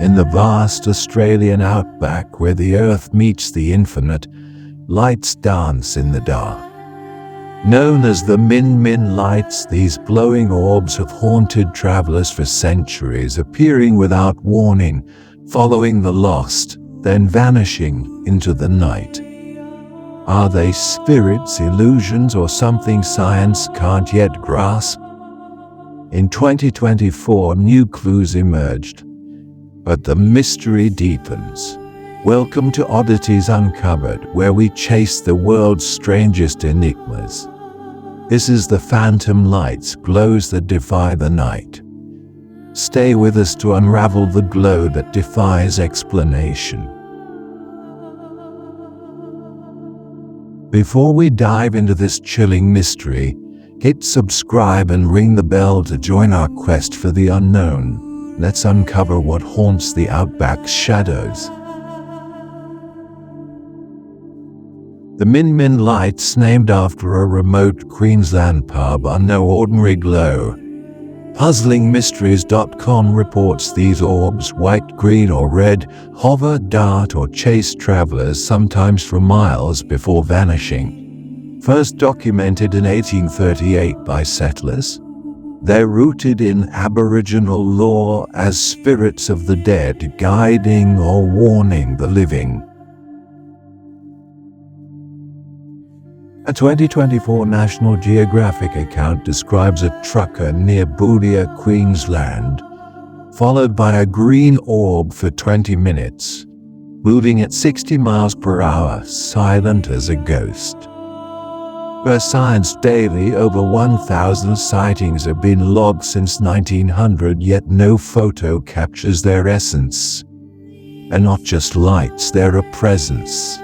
In the vast Australian outback where the earth meets the infinite, lights dance in the dark. Known as the Min Min lights, these glowing orbs have haunted travelers for centuries, appearing without warning, following the lost, then vanishing into the night. Are they spirits, illusions, or something science can't yet grasp? In 2024, new clues emerged, but the mystery deepens. Welcome to Oddities Uncovered, where we chase the world's strangest enigmas. This is the phantom lights, glows that defy the night. Stay with us to unravel the glow that defies explanation. Before we dive into this chilling mystery, hit subscribe and ring the bell to join our quest for the unknown. Let's uncover what haunts the outback's shadows. The Min Min lights, named after a remote Queensland pub, are no ordinary glow. PuzzlingMysteries.com reports these orbs, white, green, or red, hover, dart, or chase travelers, sometimes for miles before vanishing. First documented in 1838 by settlers, they're rooted in Aboriginal lore as spirits of the dead, guiding or warning the living. A 2024 National Geographic account describes a trucker near Boulia, Queensland, followed by a green orb for 20 minutes, moving at 60 miles per hour, silent as a ghost. Per Science Daily, over 1,000 sightings have been logged since 1900, yet no photo captures their essence. And not just lights, they're a presence.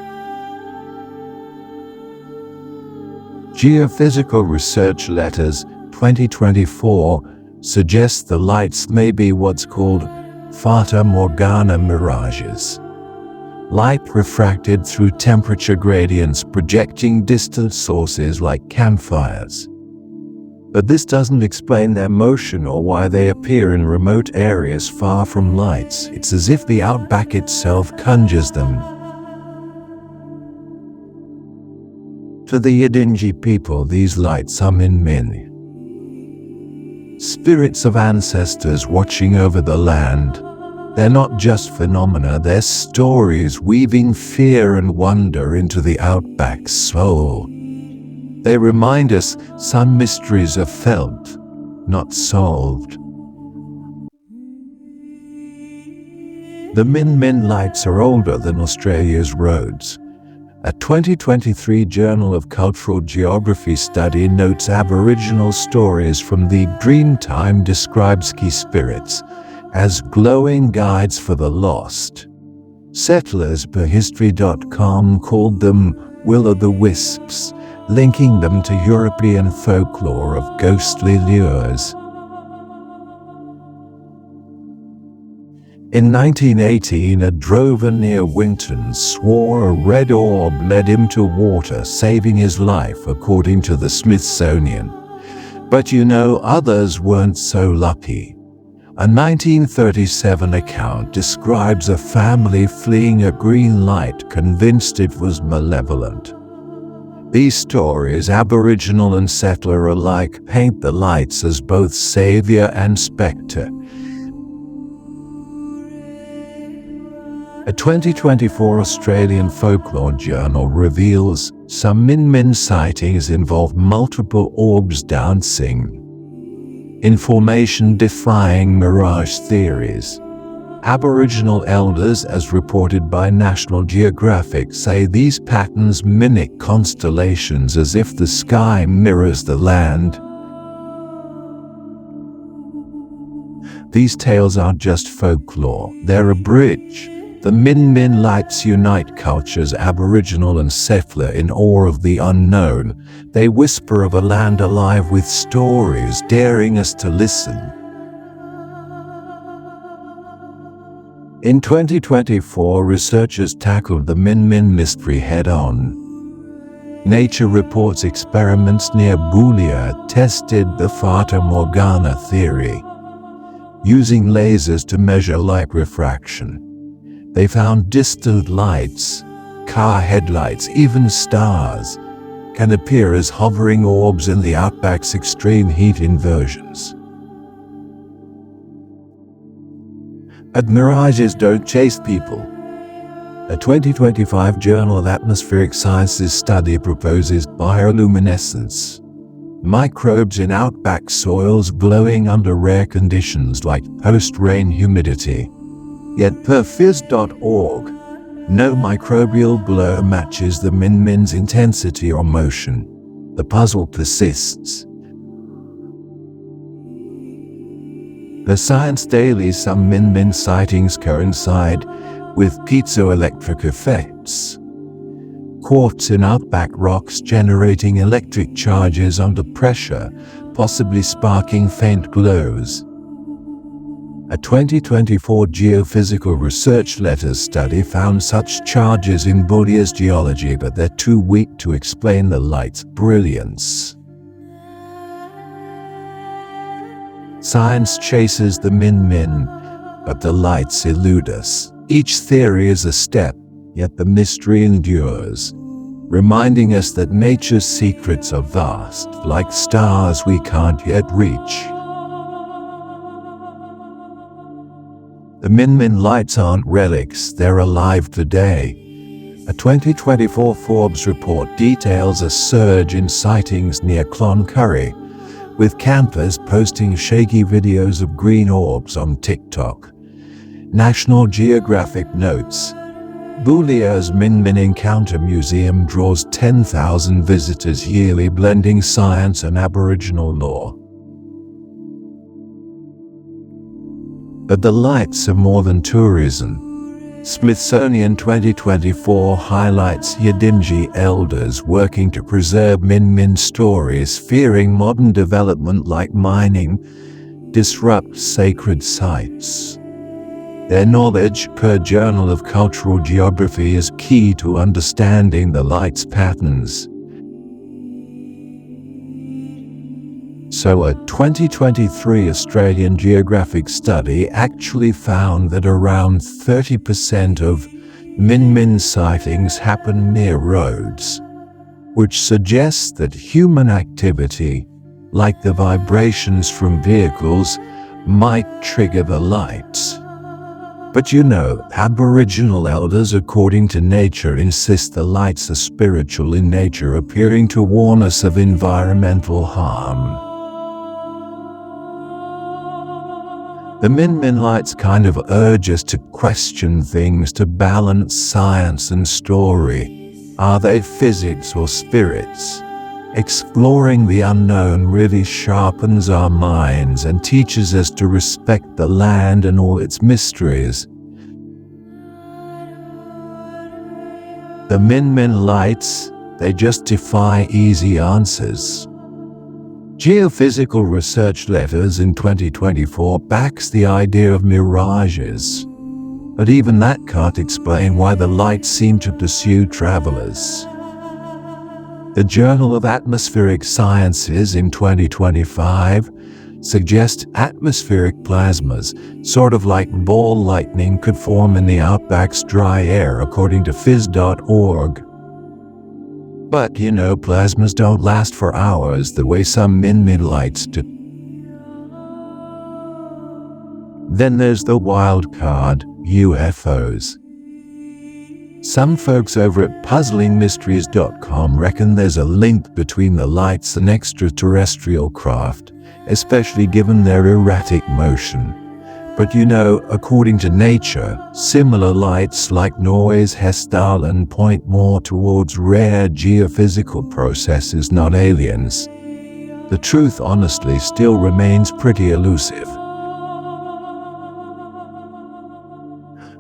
Geophysical Research Letters 2024 suggests the lights may be what's called Fata Morgana mirages. Light refracted through temperature gradients projecting distant sources like campfires. But this doesn't explain their motion or why they appear in remote areas far from lights. It's as if the outback itself conjures them. To the Yidinji people, these lights are Min Min, spirits of ancestors watching over the land. They're not just phenomena, they're stories weaving fear and wonder into the outback's soul. They remind us some mysteries are felt, not solved. The Min Min lights are older than Australia's roads. A 2023 Journal of Cultural Geography study notes Aboriginal stories from the Dreamtime describe ski spirits as glowing guides for the lost. Settlers per History.com called them will-o'-the-wisps, linking them to European folklore of ghostly lures. In 1918, a drover near Winton swore a red orb led him to water, saving his life, according to the Smithsonian. But others weren't so lucky. A 1937 account describes a family fleeing a green light, convinced it was malevolent. These stories, Aboriginal and settler alike, paint the lights as both savior and spectre. A 2024 Australian Folklore journal reveals some Min Min sightings involve multiple orbs dancing in formation, defying mirage theories. Aboriginal elders, as reported by National Geographic, say these patterns mimic constellations as if the sky mirrors the land. These tales aren't just folklore, they're a bridge. The Min Min lights unite cultures, Aboriginal and settler, in awe of the unknown. They whisper of a land alive with stories, daring us to listen. In 2024, researchers tackled the Min Min mystery head-on. Nature Reports experiments near Boulia tested the Fata Morgana theory. using lasers to measure light refraction. They found distant lights, car headlights, even stars, can appear as hovering orbs in the outback's extreme heat inversions. And mirages don't chase people. A 2025 Journal of Atmospheric Sciences study proposes bioluminescence, microbes in outback soils glowing under rare conditions like post-rain humidity. Yet per phys.org, no microbial glow matches the min-min's intensity or motion. The puzzle persists. The Science Daily, some min-min sightings coincide with piezoelectric effects. Quartz in outback rocks generating electric charges under pressure, possibly sparking faint glows. A 2024 Geophysical Research Letters study found such charges in Bolia's geology, but they're too weak to explain the light's brilliance. Science chases the min-min, but the lights elude us. Each theory is a step, yet the mystery endures, reminding us that nature's secrets are vast, like stars we can't yet reach. The min-min lights aren't relics, they're alive today. A 2024 Forbes report details a surge in sightings near Cloncurry, with campers posting shaky videos of green orbs on TikTok. National Geographic notes, Bolia's Min-min Encounter Museum draws 10,000 visitors yearly, blending science and Aboriginal lore. But the lights are more than tourism. Smithsonian 2024 highlights Yidinji elders working to preserve min-min stories, fearing modern development like mining disrupts sacred sites. Their knowledge, per Journal of Cultural Geography, is key to understanding the light's patterns. So a 2023 Australian Geographic study actually found that around 30% of min-min sightings happen near roads, which suggests that human activity, like the vibrations from vehicles, might trigger the lights. But Aboriginal elders, according to nature, insist the lights are spiritual in nature, appearing to warn us of environmental harm. The min-min lights kind of urge us to question things, to balance science and story. Are they physics or spirits? Exploring the unknown really sharpens our minds and teaches us to respect the land and all its mysteries. The min-min lights, they just defy easy answers. Geophysical Research Letters in 2024 backs the idea of mirages, but even that can't explain why the lights seem to pursue travelers. The Journal of Atmospheric Sciences in 2025 suggests atmospheric plasmas, sort of like ball lightning, could form in the outback's dry air, according to phys.org. But plasmas don't last for hours the way some min-min lights do. Then there's the wild card, UFOs. Some folks over at puzzlingmysteries.com reckon there's a link between the lights and extraterrestrial craft, especially given their erratic motion. But according to nature, similar lights like Norway's Hessdalen point more towards rare geophysical processes, not aliens. The truth, honestly, still remains pretty elusive.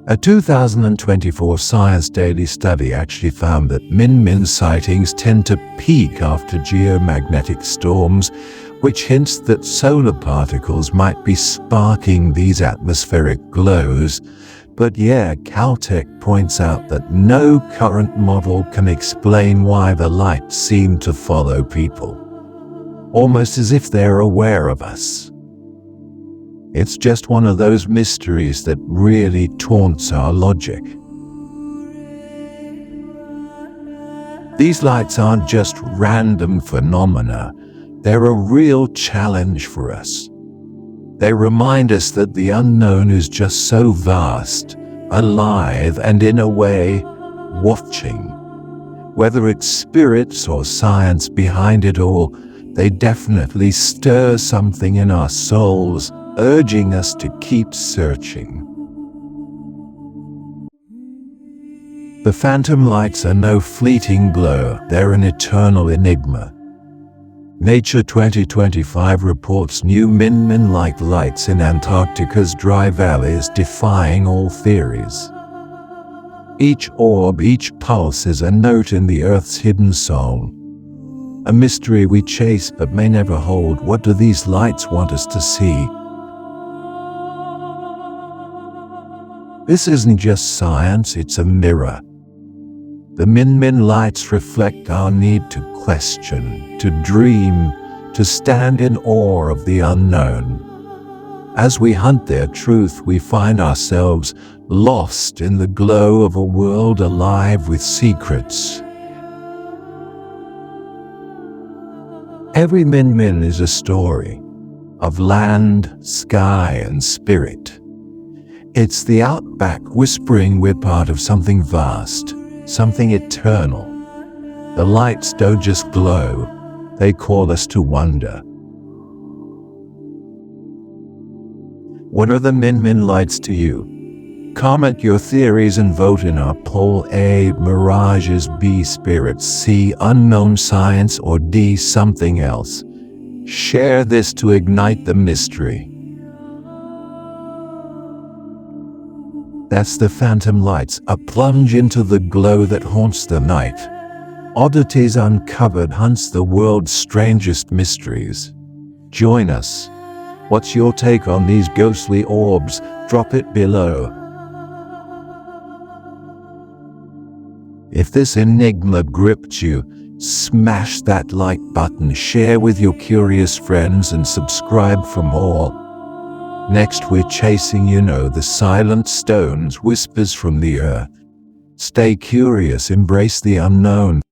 A 2024 Science Daily study actually found that min-min sightings tend to peak after geomagnetic storms, which hints that solar particles might be sparking these atmospheric glows. But Caltech points out that no current model can explain why the lights seem to follow people, almost as if they're aware of us. It's just one of those mysteries that really taunts our logic. These lights aren't just random phenomena, they're a real challenge for us. They remind us that the unknown is just so vast, alive, and in a way, watching. Whether it's spirits or science behind it all, they definitely stir something in our souls, urging us to keep searching. The phantom lights are no fleeting glow, they're an eternal enigma. Nature 2025 reports new Min-Min-like lights in Antarctica's dry valleys, defying all theories. Each orb, each pulse is a note in the Earth's hidden song. A mystery we chase but may never hold. What do these lights want us to see? This isn't just science, it's a mirror. The Min-Min lights reflect our need to question, to dream, to stand in awe of the unknown. As we hunt their truth, we find ourselves lost in the glow of a world alive with secrets. Every Min-Min is a story of land, sky, and spirit. It's the outback whispering we're part of something vast, something eternal. The lights don't just glow, they call us to wonder. What are the Min-Min lights to you? Comment your theories and vote in our poll. A. Mirages, B. Spirits, C. Unknown science, or D. Something else. Share this to ignite the mystery. That's the phantom lights, a plunge into the glow that haunts the night. Oddities Uncovered hunts the world's strangest mysteries. Join us. What's your take on these ghostly orbs? Drop it below. If this enigma gripped you, smash that like button, share with your curious friends, and subscribe for more. Next, we're chasing, the silent stones, whispers from the earth. Stay curious, embrace the unknown.